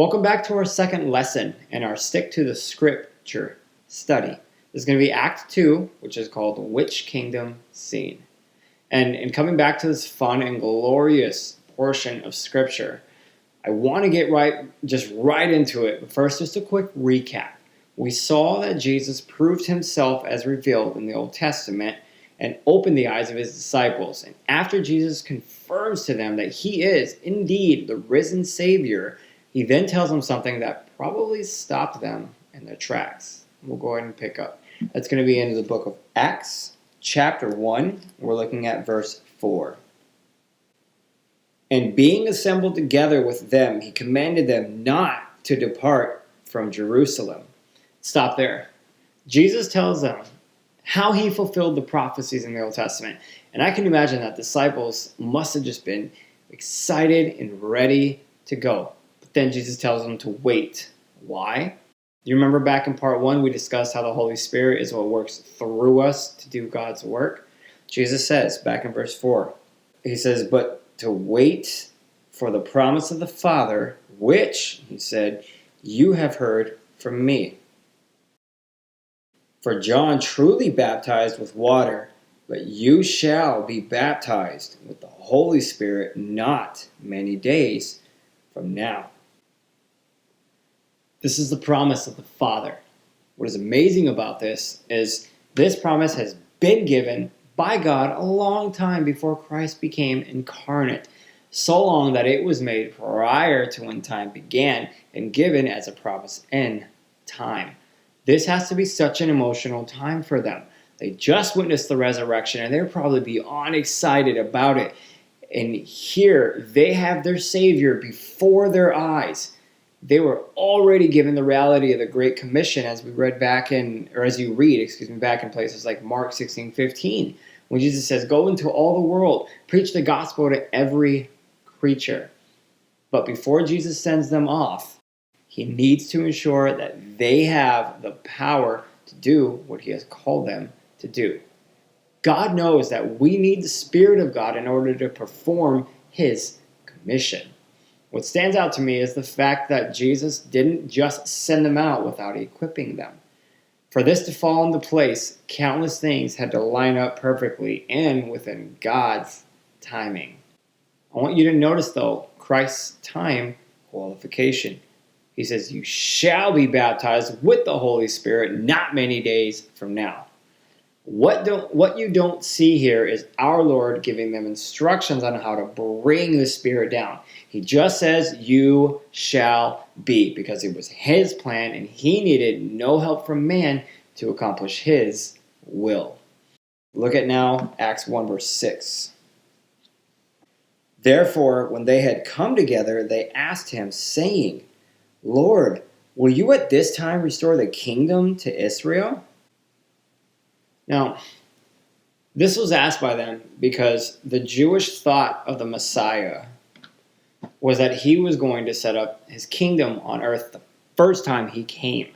Welcome back to our second lesson in our Stick to the Scripture study. This is going to be Act 2, which is called Which Kingdom Seen? And in coming back to this fun and glorious portion of Scripture, I want to get right into it. But first, just a quick recap. We saw that Jesus proved himself as revealed in the Old Testament and opened the eyes of his disciples. And after Jesus confirms to them that he is indeed the risen Savior, he then tells them something that probably stopped them in their tracks. We'll go ahead and pick up. That's going to be in the book of Acts, chapter 1. We're looking at verse 4. And being assembled together with them, he commanded them not to depart from Jerusalem. Stop there. Jesus tells them how he fulfilled the prophecies in the Old Testament. And I can imagine that disciples must have just been excited and ready to go. Then Jesus tells them to wait. Why? You remember back in part 1, we discussed how the Holy Spirit is what works through us to do God's work. Jesus says, back in verse 4, he says, but to wait for the promise of the Father, which, he said, you have heard from me. For John truly baptized with water, but you shall be baptized with the Holy Spirit not many days from now. This is the promise of the Father. What is amazing about this is this promise has been given by God a long time before Christ became incarnate. So long that it was made prior to when time began and given as a promise in time. This has to be such an emotional time for them. They just witnessed the resurrection and they're probably beyond excited about it. And here they have their Savior before their eyes. They were already given the reality of the Great Commission as you read back in places like Mark 16:15, when Jesus says, go into all the world, preach the gospel to every creature. But before Jesus sends them off, he needs to ensure that they have the power to do what he has called them to do. God knows that we need the Spirit of God in order to perform his commission. What stands out to me is the fact that Jesus didn't just send them out without equipping them. For this to fall into place, countless things had to line up perfectly and within God's timing. I want you to notice, though, Christ's time qualification. He says, you shall be baptized with the Holy Spirit not many days from now. What you don't see here is our Lord giving them instructions on how to bring the Spirit down. He just says, you shall be, because it was his plan and he needed no help from man to accomplish his will. Look at now Acts 1 verse 6. Therefore, when they had come together, they asked him, saying, Lord, will you at this time restore the kingdom to Israel? Now, this was asked by them because the Jewish thought of the Messiah was that he was going to set up his kingdom on earth the first time he came.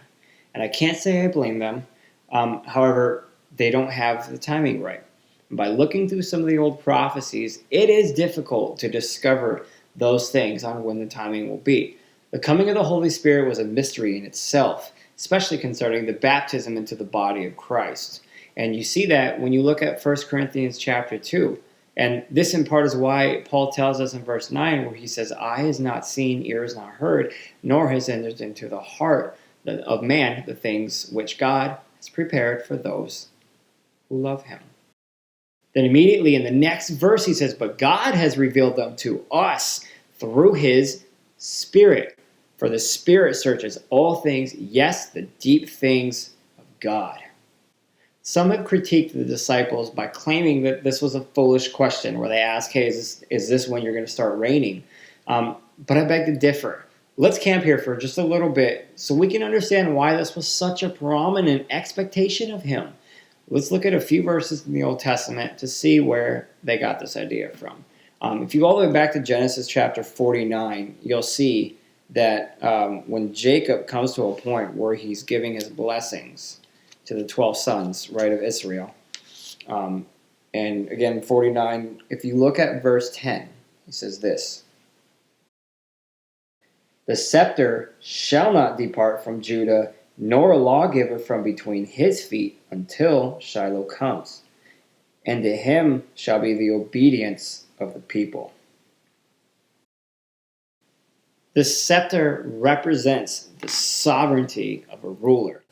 And I can't say I blame them. However, they don't have the timing right. And by looking through some of the old prophecies, it is difficult to discover those things on when the timing will be. The coming of the Holy Spirit was a mystery in itself, especially concerning the baptism into the body of Christ. And you see that when you look at 1 Corinthians chapter 2. And this in part is why Paul tells us in verse 9 where he says, eye has not seen, ear has not heard, nor has entered into the heart of man the things which God has prepared for those who love him. Then immediately in the next verse he says, but God has revealed them to us through his Spirit. For the Spirit searches all things, yes, the deep things of God. Some have critiqued the disciples by claiming that this was a foolish question where they ask, hey, is this when you're going to start reigning? But I beg to differ. Let's camp here for just a little bit so we can understand why this was such a prominent expectation of him. Let's look at a few verses in the Old Testament to see where they got this idea from. If you go all the way back to Genesis chapter 49, you'll see that when Jacob comes to a point where he's giving his blessings to the 12 sons, right, of Israel. And again, 49, if you look at verse 10, he says this. The scepter shall not depart from Judah, nor a lawgiver from between his feet, until Shiloh comes. And to him shall be the obedience of the people. The scepter represents the sovereignty of a ruler.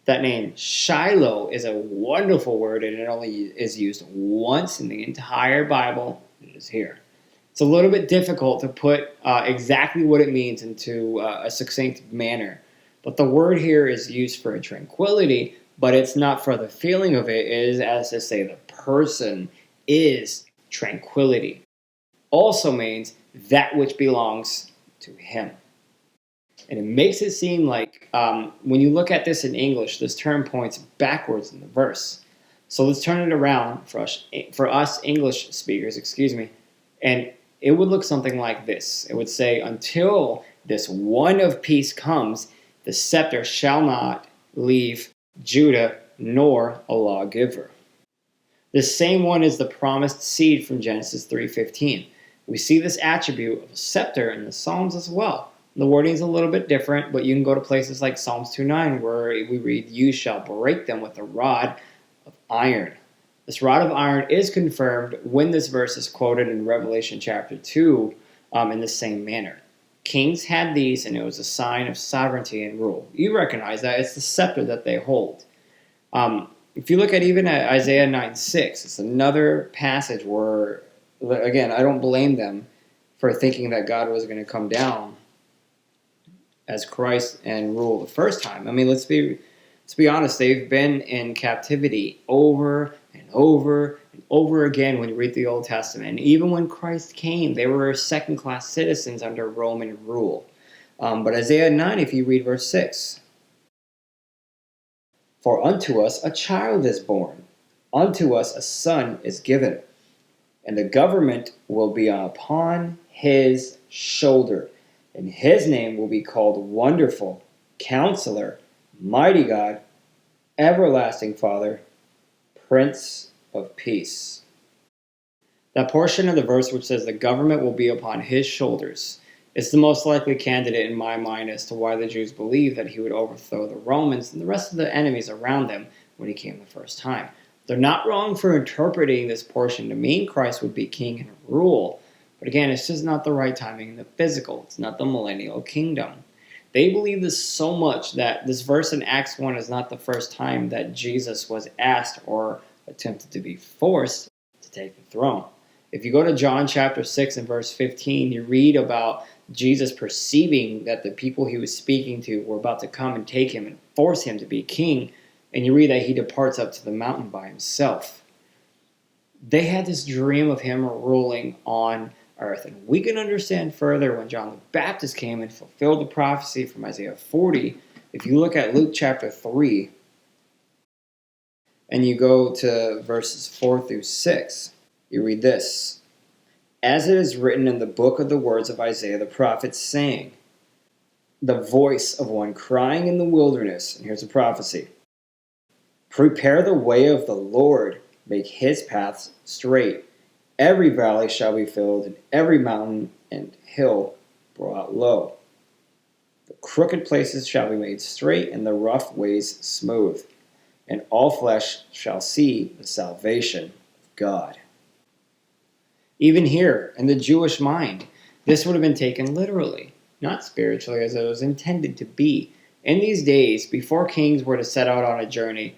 That name, Shiloh, is a wonderful word, and it only is used once in the entire Bible. It is here. It's a little bit difficult to put exactly what it means into a succinct manner. But the word here is used for a tranquility, but it's not for the feeling of it. It is as to say the person is tranquility. Also means that which belongs to him. And it makes it seem like when you look at this in English, this term points backwards in the verse. So let's turn it around for us English speakers, and it would look something like this. It would say, until this one of peace comes, the scepter shall not leave Judah, nor a lawgiver. The same one is the promised seed from Genesis 3:15. We see this attribute of a scepter in the Psalms as well. The wording is a little bit different, but you can go to places like Psalms 2:9 where we read, you shall break them with a rod of iron. This rod of iron is confirmed when this verse is quoted in Revelation chapter 2 in the same manner. Kings had these, and it was a sign of sovereignty and rule. You recognize that. It's the scepter that they hold. If you look at even at Isaiah 9:6, it's another passage where, again, I don't blame them for thinking that God was going to come down as Christ and rule the first time. I mean, let's be honest. They've been in captivity over and over and over again when you read the Old Testament. And even when Christ came, they were second-class citizens under Roman rule. But Isaiah 9, if you read verse 6, for unto us a child is born, unto us a son is given, and the government will be upon his shoulder. And his name will be called Wonderful, Counselor, Mighty God, Everlasting Father, Prince of Peace. That portion of the verse which says the government will be upon his shoulders is the most likely candidate in my mind as to why the Jews believed that he would overthrow the Romans and the rest of the enemies around them when he came the first time. They're not wrong for interpreting this portion to mean Christ would be king and rule. But again, it's just not the right timing in the physical. It's not the millennial kingdom. They believe this so much that this verse in Acts 1 is not the first time that Jesus was asked or attempted to be forced to take the throne. If you go to John chapter 6 and verse 15, you read about Jesus perceiving that the people he was speaking to were about to come and take him and force him to be king. And you read that he departs up to the mountain by himself. They had this dream of him ruling on earth. And we can understand further when John the Baptist came and fulfilled the prophecy from Isaiah 40. If you look at Luke chapter 3 and you go to verses 4 through 6, you read this. As it is written in the book of the words of Isaiah the prophet, saying, the voice of one crying in the wilderness, and here's a prophecy, prepare the way of the Lord, make his paths straight. Every valley shall be filled, and every mountain and hill brought low. The crooked places shall be made straight, and the rough ways smooth. And all flesh shall see the salvation of God. Even here, in the Jewish mind, this would have been taken literally, not spiritually as it was intended to be. In these days, before kings were to set out on a journey,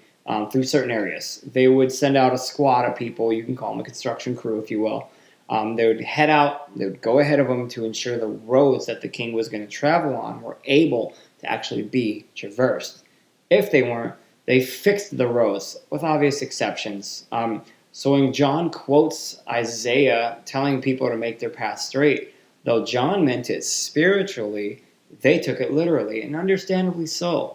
through certain areas, they would send out a squad of people. You can call them a construction crew, if you will. They would head out. They would go ahead of them to ensure the roads that the king was going to travel on were able to actually be traversed. If they weren't, they fixed the roads, with obvious exceptions. So when John quotes Isaiah telling people to make their path straight, though John meant it spiritually, they took it literally, and understandably so.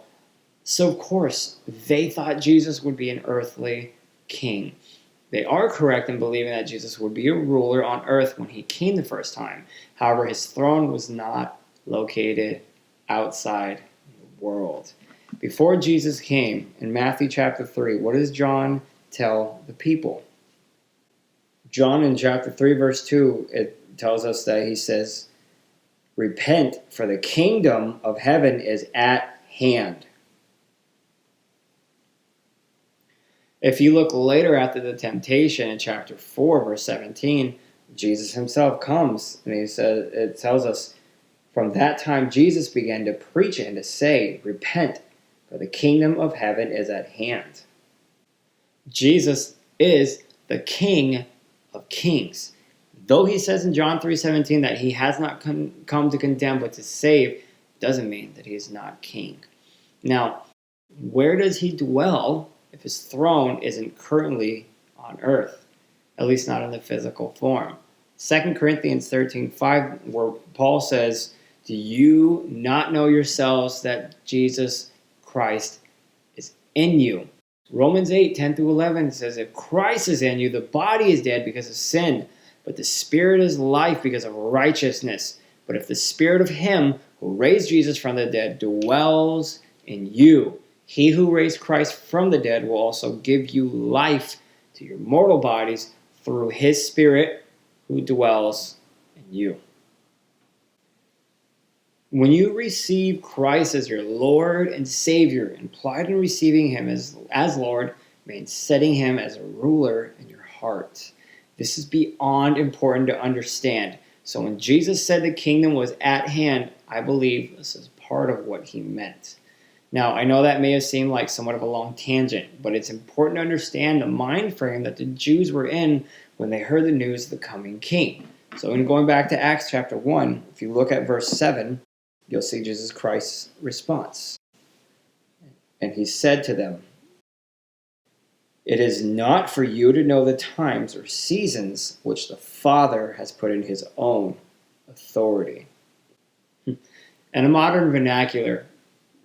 So, of course, they thought Jesus would be an earthly king. They are correct in believing that Jesus would be a ruler on earth when he came the first time. However, his throne was not located outside the world. Before Jesus came, in Matthew chapter 3, what does John tell the people? John in chapter 3, verse 2, it tells us that he says, Repent, for the kingdom of heaven is at hand. If you look later after the temptation in chapter 4, verse 17, Jesus himself comes and he says, it tells us, from that time Jesus began to preach and to say, repent, for the kingdom of heaven is at hand. Jesus is the King of kings. Though he says in John 3:17 that he has not come to condemn but to save, doesn't mean that he is not king. Now, where does he dwell if his throne isn't currently on earth? At least not in the physical form. 2 Corinthians 13:5, where Paul says, do you not know yourselves that Jesus Christ is in you? Romans 8:10-11 says, if Christ is in you, the body is dead because of sin, but the spirit is life because of righteousness. But if the spirit of him who raised Jesus from the dead dwells in you, he who raised Christ from the dead will also give you life to your mortal bodies through his spirit who dwells in you. When you receive Christ as your Lord and Savior, implied in receiving him as Lord means setting him as a ruler in your heart. This is beyond important to understand. So when Jesus said the kingdom was at hand, I believe this is part of what he meant. Now, I know that may have seemed like somewhat of a long tangent, but it's important to understand the mind frame that the Jews were in when they heard the news of the coming king. So in going back to Acts chapter 1, if you look at verse 7, you'll see Jesus Christ's response. And he said to them, it is not for you to know the times or seasons which the Father has put in his own authority. In a modern vernacular,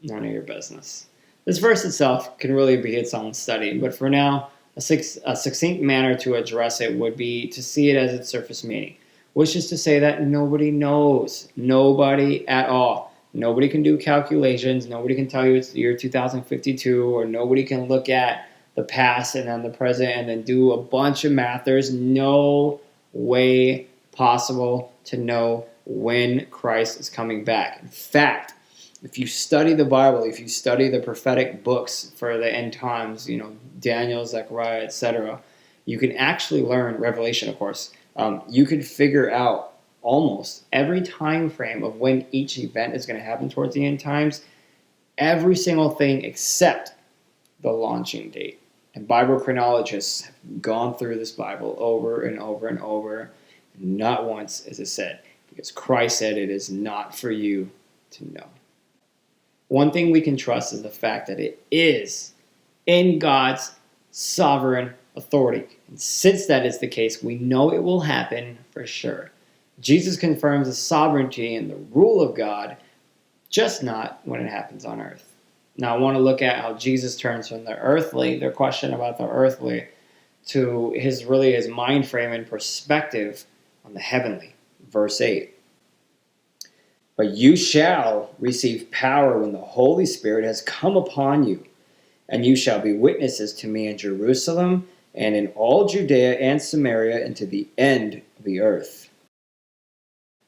none of your business. This verse itself can really be its own study, but for now, a succinct manner to address it would be to see it as its surface meaning, which is to say that nobody knows. Nobody at all. Nobody can do calculations. Nobody can tell you it's the year 2052, or nobody can look at the past and then the present and then do a bunch of math. There's no way possible to know when Christ is coming back. In fact, if you study the Bible, if you study the prophetic books for the end times, Daniel, Zechariah, etc., you can actually learn, Revelation, of course, you can figure out almost every time frame of when each event is going to happen towards the end times, every single thing except the launching date. And Bible chronologists have gone through this Bible over and over and over. Not once is it said, because Christ said it is not for you to know. One thing we can trust is the fact that it is in God's sovereign authority. And since that is the case, we know it will happen for sure. Jesus confirms the sovereignty and the rule of God, just not when it happens on earth. Now, I want to look at how Jesus turns from their question about the earthly, to his mind frame and perspective on the heavenly. Verse 8. But you shall receive power when the Holy Spirit has come upon you, and you shall be witnesses to me in Jerusalem and in all Judea and Samaria and to the end of the earth.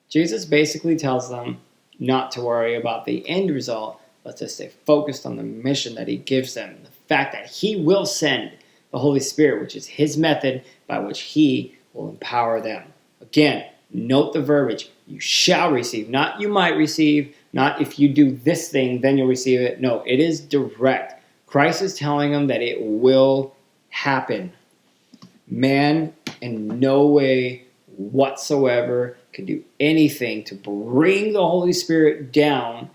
Jesus basically tells them not to worry about the end result, but to stay focused on the mission that he gives them. The fact that he will send the Holy Spirit, which is his method by which he will empower them. Again, note the verbiage. You shall receive, not you might receive, not if you do this thing, then you'll receive it. No, it is direct. Christ is telling them that it will happen. Man in no way whatsoever can do anything to bring the Holy Spirit down.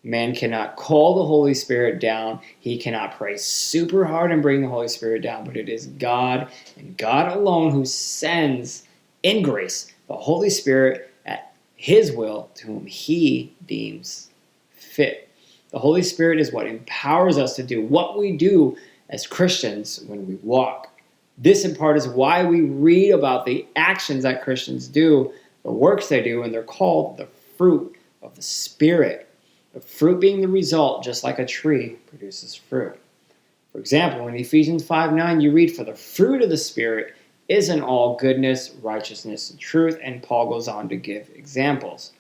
Man cannot call the Holy Spirit down. He cannot pray super hard and bring the Holy Spirit down. But it is God and God alone who sends in grace the Holy Spirit at his will to whom he deems fit. The Holy Spirit is what empowers us to do what we do as Christians when we walk. This in part is why we read about the actions that Christians do, the works they do, and they're called the fruit of the Spirit. The fruit being the result, just like a tree produces fruit. For example, in Ephesians 5:9, you read, for the fruit of the Spirit is in all goodness, righteousness, and truth, and Paul goes on to give examples.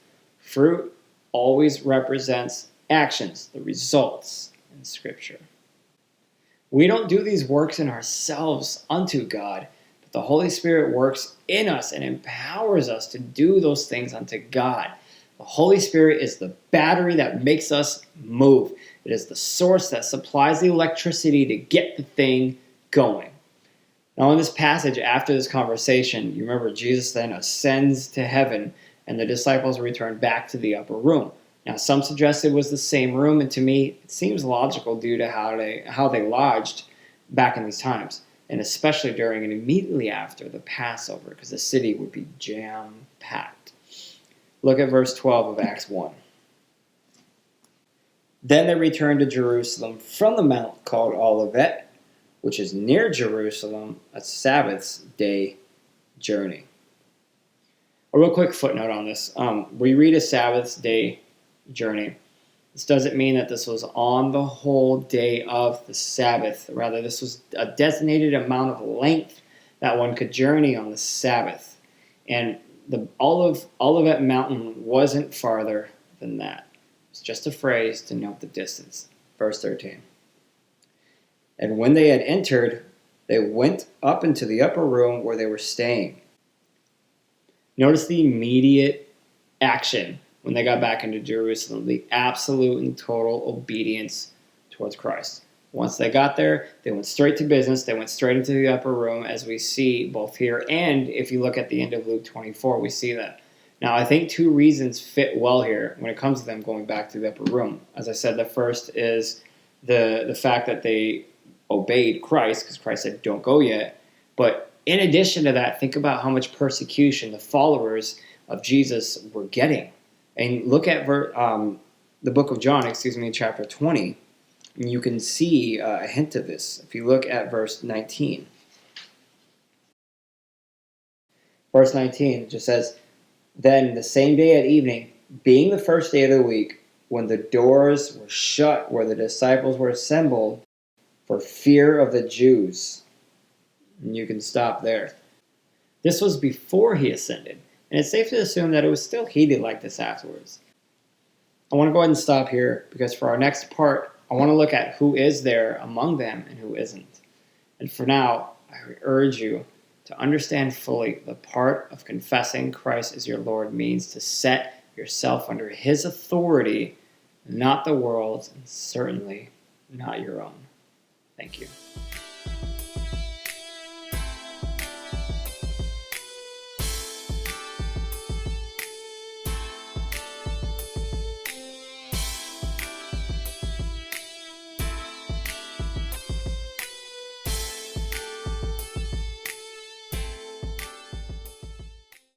Fruit always represents actions, the results in Scripture. We don't do these works in ourselves unto God, but the Holy Spirit works in us and empowers us to do those things unto God. The Holy Spirit is the battery that makes us move. It is the source that supplies the electricity to get the thing going. Now, in this passage, after this conversation, you remember Jesus then ascends to heaven, and the disciples return back to the upper room. Now, some suggest it was the same room, and to me, it seems logical due to how they lodged back in these times, and especially during and immediately after the Passover, because the city would be jam-packed. Look at verse 12 of Acts 1. Then they returned to Jerusalem from the mount called Olivet, which is near Jerusalem, a Sabbath's day journey. A real quick footnote on this. We read a Sabbath's day journey. This doesn't mean that this was on the whole day of the Sabbath. Rather, this was a designated amount of length that one could journey on the Sabbath. And the Olivet Mountain wasn't farther than that. It's just a phrase to note the distance. Verse 13. And when they had entered, they went up into the upper room where they were staying. Notice the immediate action when they got back into Jerusalem, the absolute and total obedience towards Christ. Once they got there, they went straight to business. They went straight into the upper room, as we see both here and if you look at the end of Luke 24, we see that. Now, I think two reasons fit well here when it comes to them going back to the upper room. As I said, the first is the fact that they obeyed Christ, because Christ said, don't go yet. But in addition to that, think about how much persecution the followers of Jesus were getting. And look at the book of John, chapter 20, and you can see a hint of this. If you look at verse 19. Verse 19, it just says, Then the same day at evening, being the first day of the week, when the doors were shut where the disciples were assembled, for fear of the Jews. And you can stop there. This was before he ascended, and it's safe to assume that it was still heated like this afterwards. I want to go ahead and stop here, because for our next part, I want to look at who is there among them and who isn't. And for now, I urge you to understand fully the part of confessing Christ as your Lord means to set yourself under his authority, not the world's, and certainly not your own. Thank you.